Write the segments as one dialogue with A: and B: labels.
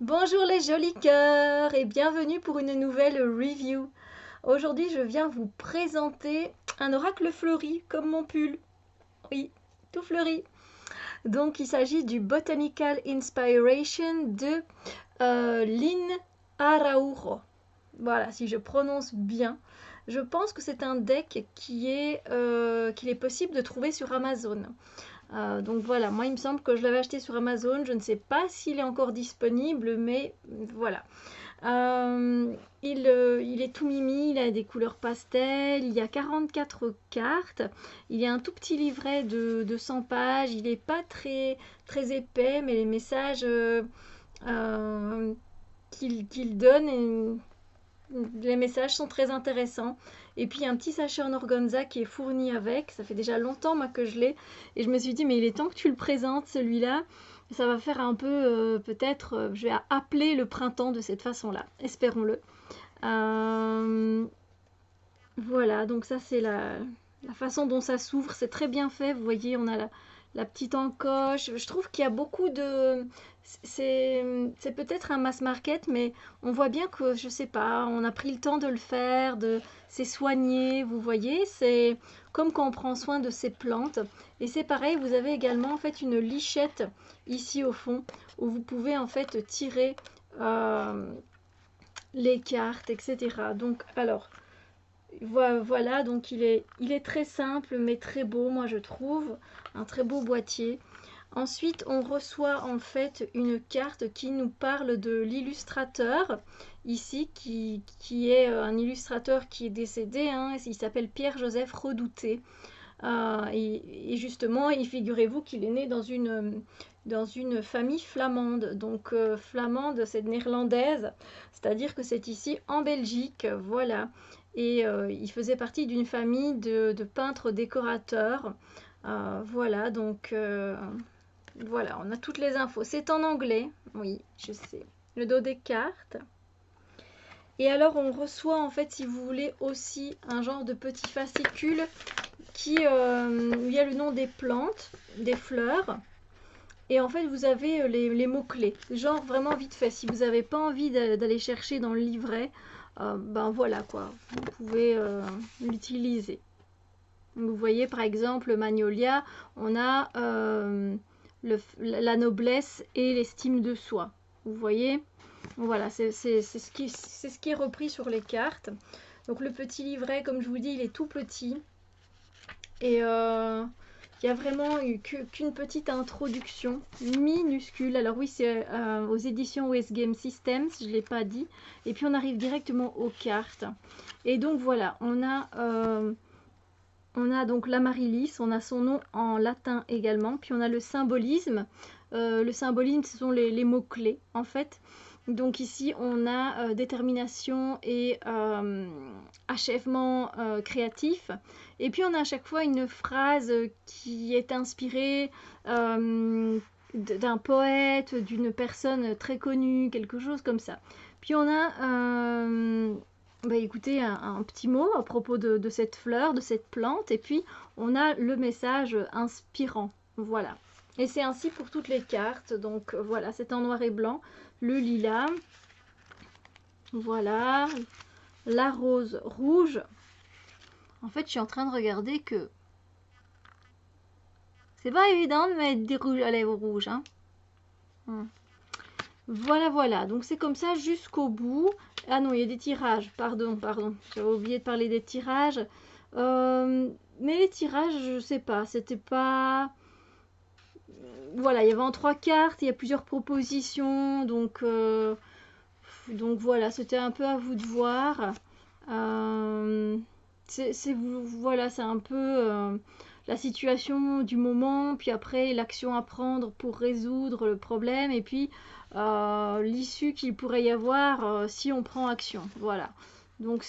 A: Bonjour les jolis cœurs et bienvenue pour une nouvelle review. Aujourd'hui, je viens vous présenter un oracle fleuri comme mon pull. Oui, tout fleuri. Donc, il s'agit du Botanical Inspiration de Lynn Araujo. Voilà, si je prononce bien. Je pense que c'est un deck qu'il est possible de trouver sur Amazon. Donc voilà, moi il me semble que je l'avais acheté sur Amazon. Je ne sais pas s'il est encore disponible, mais voilà. Il est tout mimi, il a des couleurs pastel, il y a 44 cartes, il y a un tout petit livret de 100 pages, il n'est pas très épais, mais les messages euh, qu'il donne, les messages sont très intéressants. Et puis il y a un petit sachet en organza qui est fourni avec, ça fait déjà longtemps moi que je l'ai, et je me suis dit mais il est temps que tu le présentes celui-là. Ça va faire un peu, peut-être, je vais appeler le printemps de cette façon-là, espérons-le. Euh, voilà, donc ça c'est la façon dont ça s'ouvre, c'est très bien fait. Vous voyez, on a la petite encoche. Je trouve qu'il y a beaucoup de... C'est peut-être un mass market, mais on voit bien que, je sais pas, on a pris le temps de le faire, c'est soigné, vous voyez. C'est comme quand on prend soin de ses plantes. Et c'est pareil, vous avez également en fait une lichette ici au fond, où vous pouvez en fait tirer euh, les cartes, etc. Donc, alors... Voilà, donc il est très simple mais très beau, moi je trouve. Un très beau boîtier. Ensuite, on reçoit en fait une carte qui nous parle de l'illustrateur, ici, qui est un illustrateur qui est décédé, hein, il s'appelle Pierre-Joseph Redouté. Et justement, figurez-vous qu'il est né dans une famille flamande. Donc, flamande, c'est néerlandaise, c'est-à-dire que c'est ici en Belgique, voilà. Et il faisait partie d'une famille de peintres décorateurs. Voilà, donc voilà, on a toutes les infos. C'est en anglais, oui, je sais. Le dos des cartes. Et alors, on reçoit en fait, si vous voulez, aussi un genre de petit fascicule où il y a le nom des plantes, des fleurs. Et en fait, vous avez les mots-clés. Genre vraiment vite fait. Si vous n'avez pas envie d'aller chercher dans le livret, ben voilà quoi. Vous pouvez l'utiliser. Vous voyez par exemple Magnolia, on a la noblesse et l'estime de soi. Vous voyez? Voilà, c'est ce qui est repris sur les cartes. Donc le petit livret, comme je vous dis, il est tout petit. Et il y a vraiment eu qu'une petite introduction minuscule. Alors oui, c'est aux éditions West Game Systems, je ne l'ai pas dit. Et puis on arrive directement aux cartes. Et donc voilà, on a donc l'Amaryllis, on a son nom en latin également. Puis on a le symbolisme. Le symbolisme, ce sont les mots-clés en fait. Donc ici, on a détermination et achèvement créatif. Et puis on a à chaque fois une phrase qui est inspirée d'un poète, d'une personne très connue, quelque chose comme ça. Puis on a, bah écoutez, un petit mot à propos de cette fleur, de cette plante. Et puis on a le message inspirant. Voilà. Et c'est ainsi pour toutes les cartes. Donc voilà, c'est en noir et blanc. Le lilas, voilà, la rose rouge. En fait, je suis en train de regarder que c'est pas évident de mettre des rouges à lèvres rouges, hein. Voilà, voilà. Donc c'est comme ça jusqu'au bout. Ah non, il y a des tirages. Pardon. J'avais oublié de parler des tirages. Mais les tirages, je sais pas. C'était pas. Voilà, il y avait en 3 cartes. Il y a plusieurs propositions. Donc voilà, c'était un peu à vous de voir. Voilà, c'est un peu la situation du moment, puis après l'action à prendre pour résoudre le problème, et puis l'issue qu'il pourrait y avoir si on prend action. Voilà. Donc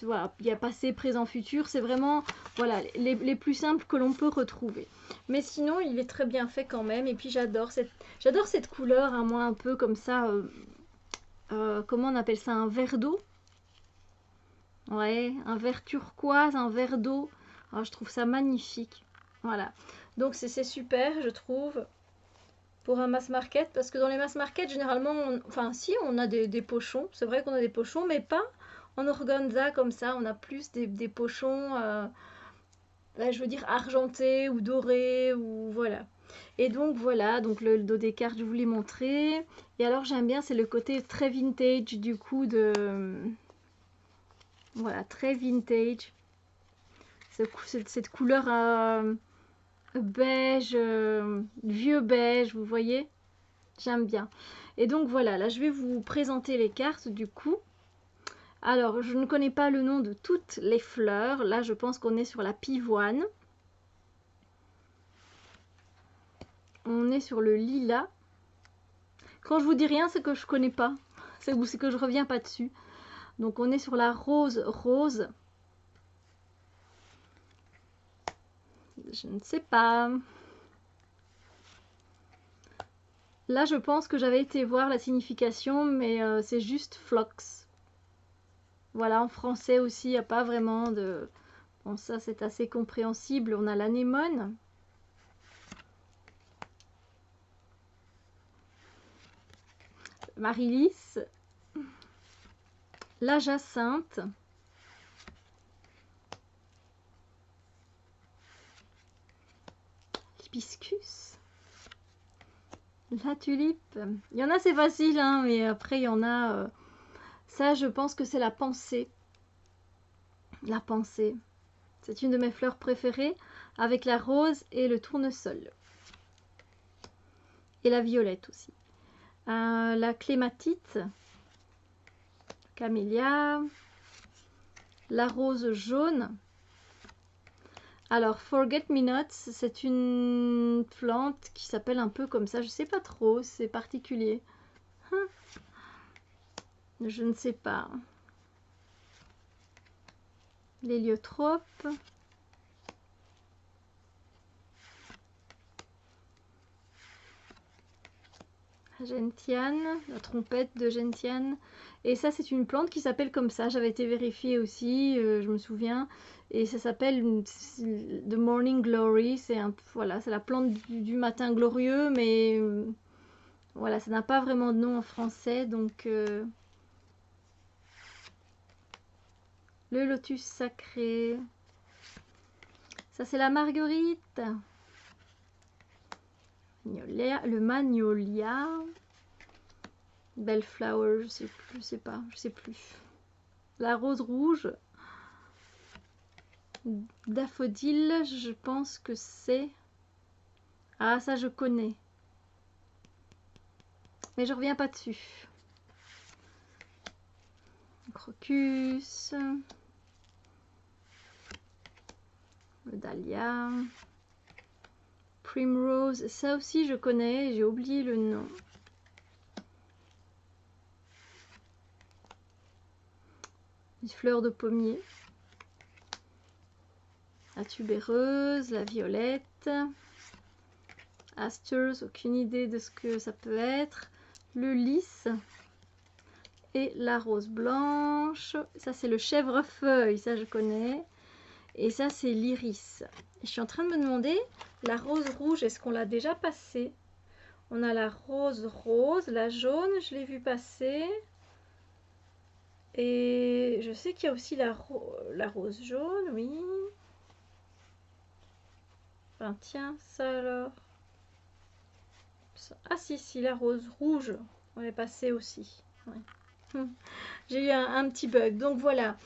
A: voilà, il y a passé, présent, futur, c'est vraiment voilà les plus simples que l'on peut retrouver. Mais sinon, il est très bien fait quand même, et puis j'adore cette couleur, hein, moi un peu comme ça. Comment on appelle ça, un verre d'eau? Ouais, un verre turquoise, un verre d'eau. Ah, je trouve ça magnifique. Voilà. Donc c'est super, je trouve. pour un mass market, parce que dans les mass market, généralement, enfin si, on a des pochons, c'est vrai qu'on a des pochons, mais pas en organza comme ça, on a plus des pochons, je veux dire argentés ou dorés, ou voilà. Et donc voilà, donc le dos des cartes, je vous l'ai montré. Et alors j'aime bien, c'est le côté très vintage du coup de... Voilà, très vintage. Cette couleur beige, vieux beige, vous voyez? J'aime bien. Et donc voilà, là je vais vous présenter les cartes du coup. Alors, je ne connais pas le nom de toutes les fleurs. Là, je pense qu'on est sur la pivoine. On est sur le lilas. Quand je vous dis rien, c'est que je connais pas. C'est que je reviens pas dessus. Donc, on est sur la rose rose. Je ne sais pas. Là, je pense que j'avais été voir la signification, mais c'est juste phlox. Voilà, en français aussi, il n'y a pas vraiment de... Bon, ça, c'est assez compréhensible. On a l'anémone. Marilis. La jacinthe. L'hibiscus. La tulipe. Il y en a, c'est facile, hein, mais après, il y en a... Ça, je pense que c'est la pensée. La pensée. C'est une de mes fleurs préférées, avec la rose et le tournesol. Et la violette aussi. La clématite. Camélia. La rose jaune. Alors, Forget Me Nots, c'est une plante qui s'appelle un peu comme ça. Je sais pas trop, c'est particulier. Je ne sais pas. L'héliotrope. Gentiane, la trompette de Gentiane. Et ça, c'est une plante qui s'appelle comme ça. J'avais été vérifiée aussi, je me souviens. Et ça s'appelle The Morning Glory. C'est voilà, c'est la plante du matin glorieux, mais voilà, ça n'a pas vraiment de nom en français. Donc, le lotus sacré. Ça, c'est la marguerite. Le magnolia. Bellflower, je sais pas, je sais plus. La rose rouge. Daffodil, je pense que c'est... Ah, ça je connais. Mais je reviens pas dessus. Crocus. Le dahlia. Primrose, ça aussi je connais, j'ai oublié le nom. Une fleur de pommier. La tubéreuse, la violette. Asters, aucune idée de ce que ça peut être. Le lys. Et la rose blanche. Ça c'est le chèvrefeuille, ça je connais. Et ça c'est l'iris. Je suis en train de me demander, la rose rouge, est-ce qu'on l'a déjà passée? On a la rose rose, la jaune, je l'ai vue passer. Et je sais qu'il y a aussi la rose jaune, oui. Enfin, tiens, ça alors. Ah si, la rose rouge, on est passé aussi. Ouais. J'ai eu un petit bug. Donc voilà,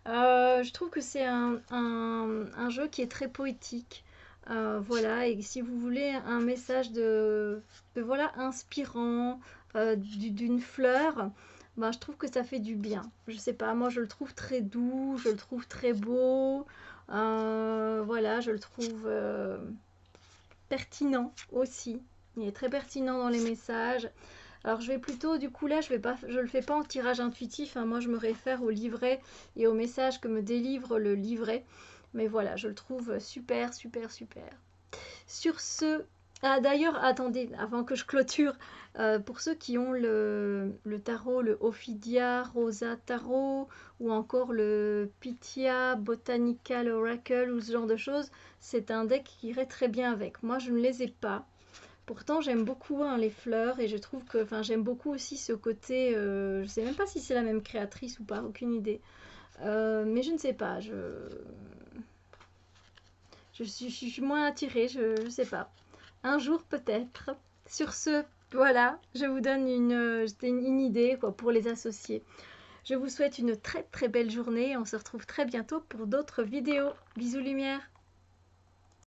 A: je trouve que c'est un jeu qui est très poétique. Voilà, et si vous voulez un message voilà, inspirant d'une fleur, ben, je trouve que ça fait du bien. Je sais pas, moi je le trouve très doux, je le trouve très beau. Voilà, je le trouve pertinent aussi. Il est très pertinent dans les messages. Alors je vais plutôt, du coup là, je le fais pas en tirage intuitif, hein. Moi je me réfère au livret et au message que me délivre le livret. Mais voilà, je le trouve super, super, super. Sur ce, ah d'ailleurs, attendez, avant que je clôture, pour ceux qui ont le tarot, le Ophidia Rosa Tarot, ou encore le Pythia Botanical Oracle, ou ce genre de choses, c'est un deck qui irait très bien avec. Moi je ne les ai pas. Pourtant, j'aime beaucoup hein, les fleurs et je trouve que, enfin, j'aime beaucoup aussi ce côté. Je sais même pas si c'est la même créatrice ou pas, aucune idée. Mais je ne sais pas. Je suis moins attirée, je sais pas. Un jour peut-être. Sur ce, voilà, je vous donne une idée quoi, pour les associer. Je vous souhaite une très très belle journée. On se retrouve très bientôt pour d'autres vidéos. Bisous lumière.